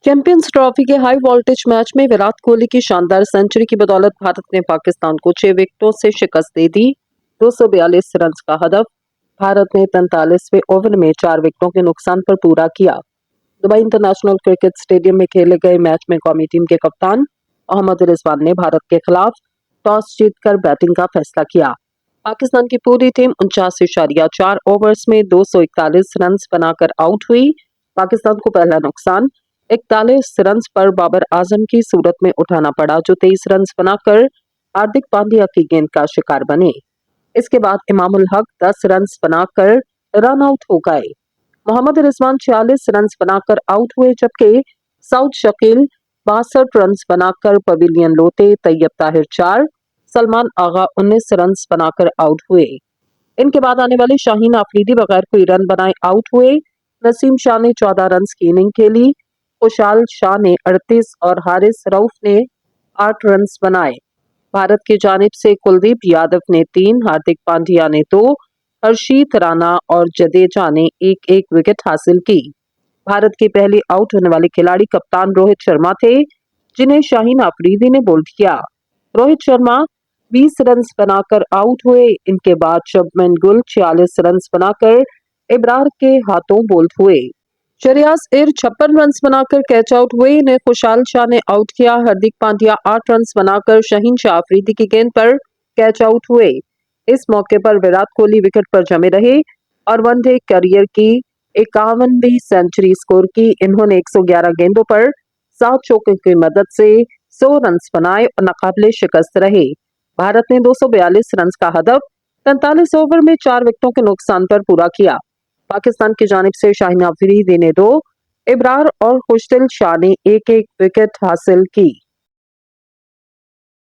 Champions trophy के high voltage match में विराट कोहली की शानदार सेंचुरी की बदौलत भारत ने पाकिस्तान को 6 विकेटों से शिकस्त दे दी। 242 रन का हदफ भारत ने 45वें ओवर में 4 विकेटों के नुकसान पर पूरा किया। दुबई इंटरनेशनल क्रिकेट स्टेडियम में खेले गए मैच में कौमी टीम के कप्तान मोहम्मद रिजवान ने भारत के खिलाफ टॉस जीतकर बैटिंग का फैसला किया। पाकिस्तान की पूरी टीम 49.4 ओवर्स में 241 रन बनाकर आउट हुई। पाकिस्तान को पहला नुकसान 41 रन पर बाबर आजम की सूरत में उठाना पड़ा, जो 23 रन बनाकर हार्दिक पांड्या की गेंद का शिकार बने। इसके बाद इमामुल हक 10 रन बनाकर रन आउट हो गए। मोहम्मद रिजवान 46 रन बनाकर आउट हुए, जबकि सऊद शकील 62 रन बनाकर पवेलियन लौटे। तैयब ताहिर 4, सलमान आगा 19 रन बनाकर आउट हुए। इनके बाद आने वाले शाहीन आफरीदी बगैर कोई रन बनाए आउट हुए। नसीम शाह ने 14 रन की इनिंग खेली। खुशाल शाह ने 38 और हारिस रऊफ ने 8 रन बनाए। भारत की जानिब से कुलदीप यादव ने 3, हार्दिक पांड्या ने 2, हर्षीत राणा और जडेजा ने एक विकेट हासिल की। भारत की पहली आउट होने वाली खिलाड़ी कप्तान रोहित शर्मा थे, जिन्हें शाहीन आफरीदी ने बोल्ड किया। रोहित शर्मा 20 रन बनाकर आउट हुए। इनके बाद शुभमन गिल 46 रन बनाकर इब्रार के हाथों बोल्ड हुए। शरियाज एर 56 रन बनाकर कैच आउट हुए। इन्हें खुशाल शाह ने आउट किया। हार्दिक पांड्या 8 रन बनाकर शहीन शाह अफरीदी की गेंद पर कैच आउट हुए। इस मौके पर विराट कोहली विकेट पर जमे रहे और वनडे करियर की 51वीं सेंचुरी स्कोर की। इन्होंने 111 गेंदों पर 7 चौकों की मदद से 100 रन बनाए और नाकाबिले शिकस्त रहे। भारत ने 242 रन का हदफ 43 ओवर में 4 विकेटों के नुकसान पर पूरा किया। पाकिस्तान की जानिब से शाहीन अफरीदी ने 2, इब्रार और खुशदिल शाह ने एक विकेट हासिल की।